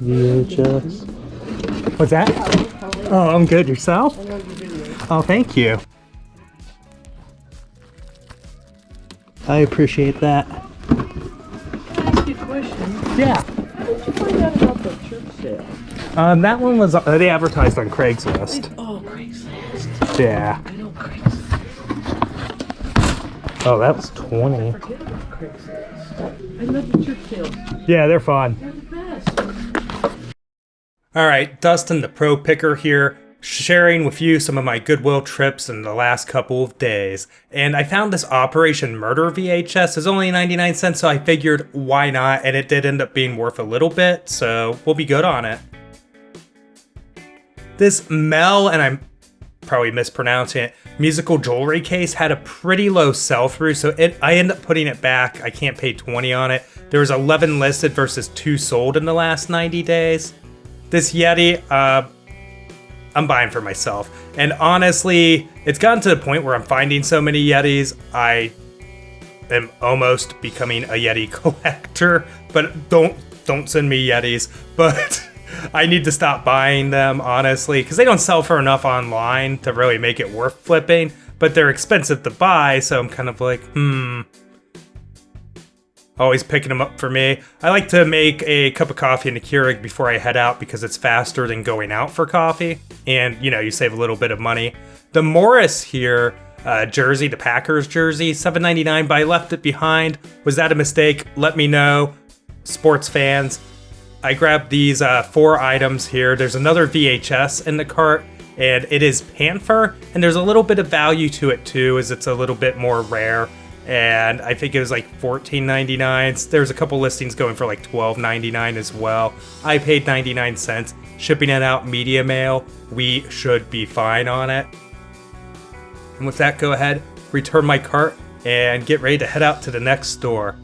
VHS. What's that? Oh, I'm good. Yourself? Oh, thank you. I appreciate that. Can I ask you a question? Yeah. How did you find out about the church sale? That one was, they advertised on Craigslist. Oh, Craigslist. Yeah. I know Craigslist. Oh, that was 20. Forget about Craigslist. I love the church sales. Yeah, they're fun. They're the best. Alright, Dustin the Pro Picker here, sharing with you some of my Goodwill trips in the last couple of days. And I found this Operation Murder VHS. It's only 99 cents, so I figured why not, and it did end up being worth a little bit, so we'll be good on it. This Mel, and I'm probably mispronouncing it, musical jewelry case had a pretty low sell-through, so I ended up putting it back. I can't pay 20 on it. There was 11 listed versus 2 sold in the last 90 days. This Yeti, I'm buying for myself. And honestly, it's gotten to the point where I'm finding so many Yetis, I am almost becoming a Yeti collector. But don't send me Yetis. But I need to stop buying them, honestly, because they don't sell for enough online to really make it worth flipping. But they're expensive to buy, so I'm kind of like, always picking them up for me. I like to make a cup of coffee in a Keurig before I head out because it's faster than going out for coffee. And, you know, you save a little bit of money. The Morris here, jersey, the Packers jersey, $7.99, but I left it behind. Was that a mistake? Let me know, sports fans. I grabbed these 4 items here. There's another VHS in the cart, and it is Panther. And there's a little bit of value to it too, as it's a little bit more rare. And I think it was like $14.99. There's a couple listings going for like $12.99 as well. I paid 99 cents. Shipping it out media mail. We should be fine on it. And with that, go ahead, return my cart, and get ready to head out to the next store.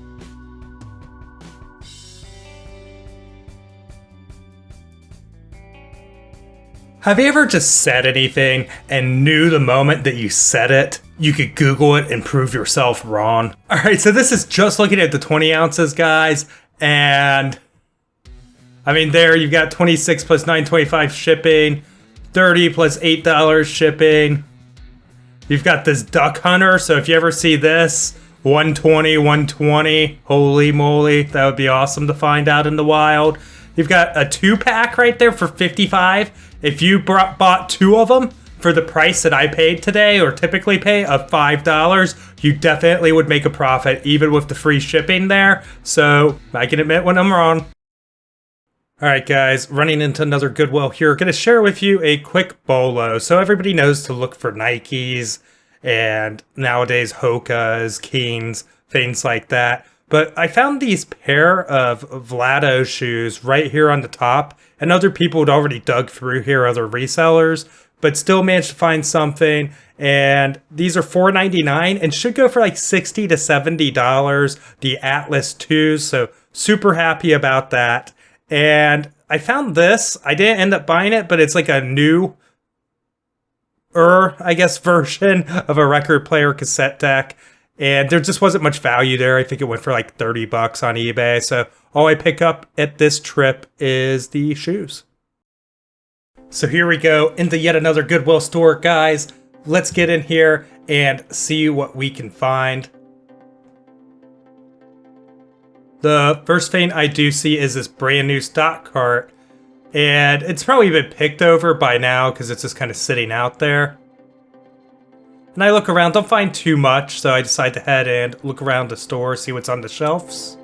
Have you ever just said anything and knew the moment that you said it, you could Google it and prove yourself wrong? Alright, so this is just looking at the 20 ounces, guys, and I mean, there you've got 26 plus $9.25 shipping, 30 plus $8 shipping. You've got this Duck Hunter, so if you ever see this, 120, holy moly, that would be awesome to find out in the wild. You've got a 2-pack right there for $55. If you bought 2 of them for the price that I paid today, or typically pay, of $5, you definitely would make a profit, even with the free shipping there. So I can admit when I'm wrong. Alright guys, running into another Goodwill here. Gonna share with you a quick bolo. So everybody knows to look for Nikes and nowadays Hokas, Kings, things like that. But I found these pair of Vlado shoes right here on the top, and other people had already dug through here, other resellers, but still managed to find something. And these are $4.99 and should go for like $60 to $70, the Atlas 2s, so super happy about that. And I found this, I didn't end up buying it, but it's like a new, I guess, version of a record player cassette deck. And there just wasn't much value there. I think it went for like $30 on eBay. So all I pick up at this trip is the shoes. So here we go into yet another Goodwill store, guys. Let's get in here and see what we can find. The first thing I do see is this brand new stock cart. And it's probably been picked over by now because it's just kind of sitting out there. And I look around, don't find too much, so I decide to head and look around the store, see what's on the shelves.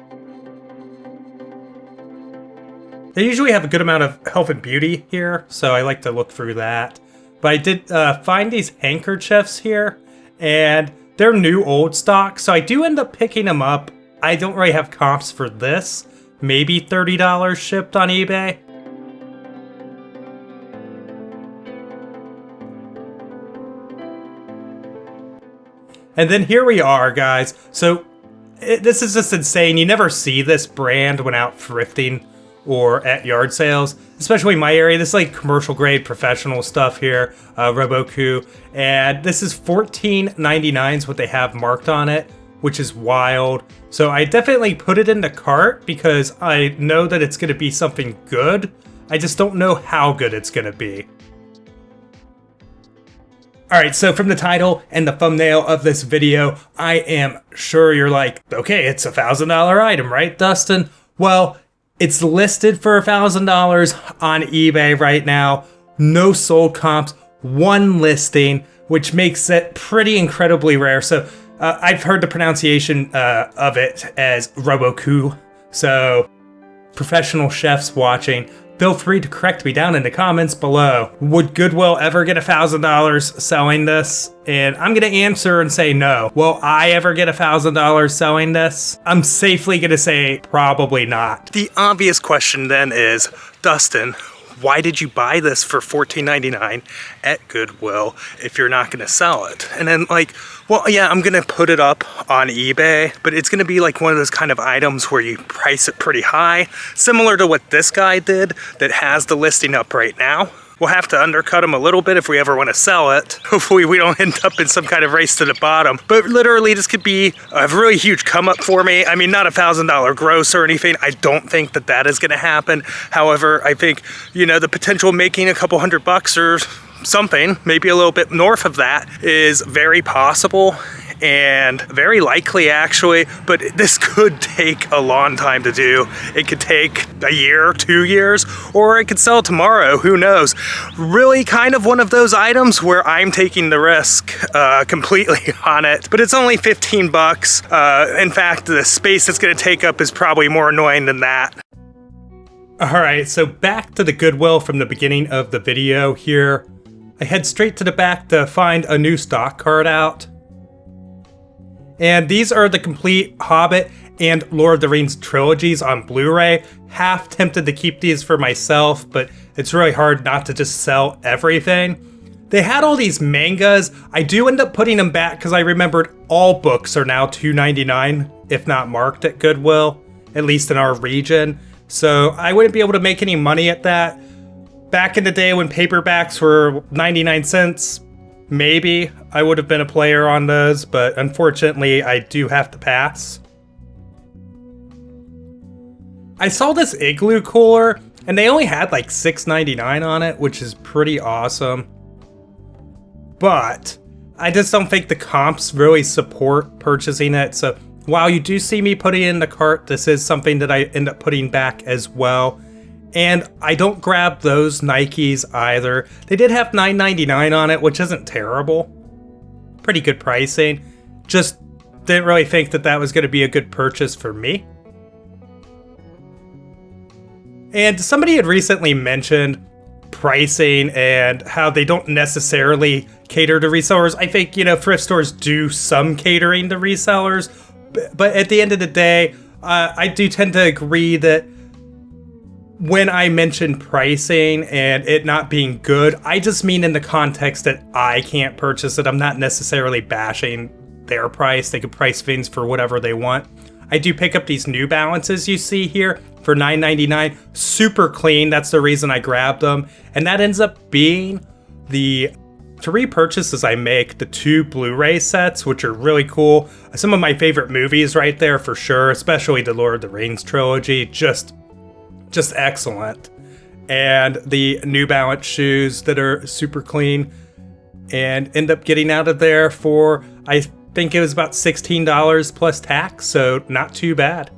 They usually have a good amount of health and beauty here, so I like to look through that. But I did find these handkerchiefs here, and they're new old stock, so I do end up picking them up. I don't really have comps for this. Maybe $30 shipped on eBay. And then here we are, guys. So this is just insane. You never see this brand when out thrifting or at yard sales, especially in my area. This is like commercial grade professional stuff here, Robot Coupe. And this is $14.99 is what they have marked on it. which is wild. So I definitely put it in the cart because I know that it's going to be something good. I just don't know how good it's going to be. Alright, so from the title and the thumbnail of this video, I am sure you're like, okay, it's a $1,000 item, right, Dustin? Well, it's listed for $1,000 on eBay right now. No sold comps, one listing, which makes it pretty incredibly rare. So I've heard the pronunciation of it as Robot Coupe. So professional chefs watching, feel free to correct me down in the comments below. Would Goodwill ever get $1,000 selling this? And I'm gonna answer and say no. Will I ever get $1,000 selling this? I'm safely gonna say probably not. The obvious question then is, Dustin, why did you buy this for $14.99 at Goodwill if you're not gonna sell it? And then like, well, yeah, I'm gonna put it up on eBay, but it's gonna be like one of those kind of items where you price it pretty high, similar to what this guy did that has the listing up right now. We'll have to undercut him a little bit if we ever want to sell it. Hopefully we don't end up in some kind of race to the bottom. But literally this could be a really huge come up for me. I mean, not $1,000 gross or anything. I don't think that that is going to happen. However, I think, you know, the potential making a couple $100 or something, maybe a little bit north of that, is very possible. And very likely actually, but this could take a long time to do. It could take a year, 2 years, or it could sell tomorrow, who knows. Really kind of one of those items where I'm taking the risk completely on it, but it's only 15 bucks. In fact, the space it's gonna take up is probably more annoying than that. All right, so back to the Goodwill from the beginning of the video here. I head straight to the back to find a new stock card out. And these are the complete Hobbit and Lord of the Rings trilogies on Blu-ray. Half tempted to keep these for myself, but it's really hard not to just sell everything. They had all these mangas. I do end up putting them back because I remembered all books are now $2.99, if not marked at Goodwill, at least in our region. So I wouldn't be able to make any money at that. Back in the day when paperbacks were 99 cents, maybe I would have been a player on those, but unfortunately I do have to pass. I saw this igloo cooler and they only had like $6.99 on it, which is pretty awesome. But I just don't think the comps really support purchasing it. So while you do see me putting it in the cart, this is something that I end up putting back as well. And I don't grab those Nikes either. They did have $9.99 on it, which isn't terrible. Pretty good pricing. Just didn't really think that that was going to be a good purchase for me. And somebody had recently mentioned pricing and how they don't necessarily cater to resellers. I think, you know, thrift stores do some catering to resellers. But at the end of the day, I do tend to agree that when I mention pricing and it not being good, I just mean in the context that I can't purchase it. I'm not necessarily bashing their price. They can price things for whatever they want. I do pick up these New Balances you see here for $9.99. Super clean. That's the reason I grabbed them. And that ends up being the 3 purchases I make, the 2 Blu-ray sets, which are really cool. Some of my favorite movies right there for sure, especially the Lord of the Rings trilogy. Just excellent. And the New Balance shoes that are super clean, and end up getting out of there for, I think it was about $16 plus tax, so not too bad.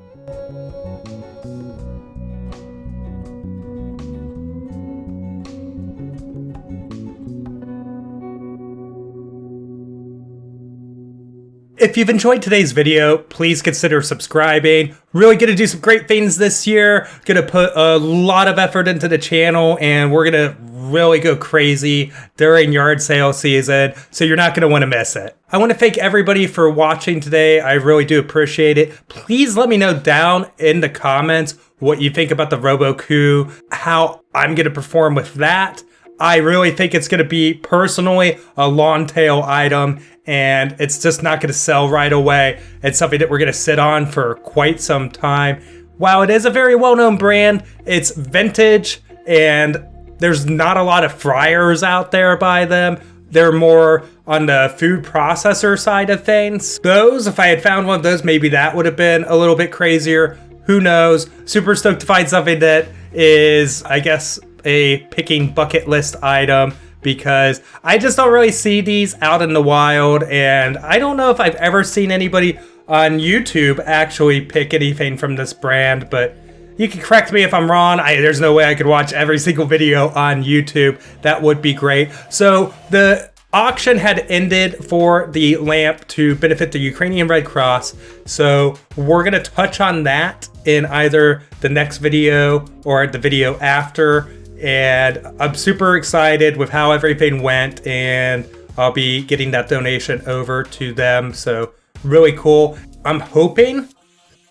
If you've enjoyed today's video, please consider subscribing. Really gonna do some great things this year. Gonna put a lot of effort into the channel, and we're gonna really go crazy during yard sale season, so you're not gonna wanna miss it. I wanna thank everybody for watching today. I really do appreciate it. Please let me know down in the comments what you think about the Robot Coupe, how I'm gonna perform with that. I really think it's gonna be, personally, a long tail item, and it's just not gonna sell right away. It's something that we're gonna sit on for quite some time. While it is a very well-known brand, it's vintage, and there's not a lot of fryers out there by them. they're more on the food processor side of things. Those, if I had found one of those, maybe that would have been a little bit crazier. Who knows? Super stoked to find something that is, I guess, a picking bucket list item, because I just don't really see these out in the wild, and I don't know if I've ever seen anybody on YouTube actually pick anything from this brand, but you can correct me if I'm wrong. There's no way I could watch every single video on YouTube. That would be great. So the auction had ended for the lamp to benefit the Ukrainian Red Cross. So we're gonna touch on that in either the next video or the video after. And I'm super excited with how everything went, and I'll be getting that donation over to them. So really cool. I'm hoping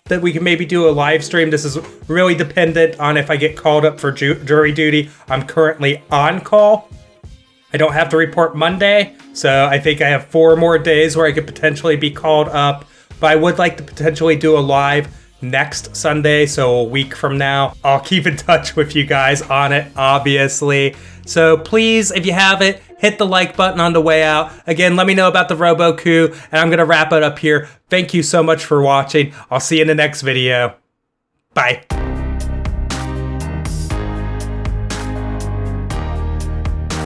that we can maybe do a live stream. This is really dependent on if I get called up for jury duty. I'm currently on call. I don't have to report Monday, so I think I have 4 more days where I could potentially be called up. But I would like to potentially do a live next Sunday, so a week from now. I'll keep in touch with you guys on it, obviously. So please, if you haven't, hit the like button on the way out. Again, let me know about the Robot Coupe, and I'm gonna wrap it up here. Thank you so much for watching. I'll see you in the next video. Bye.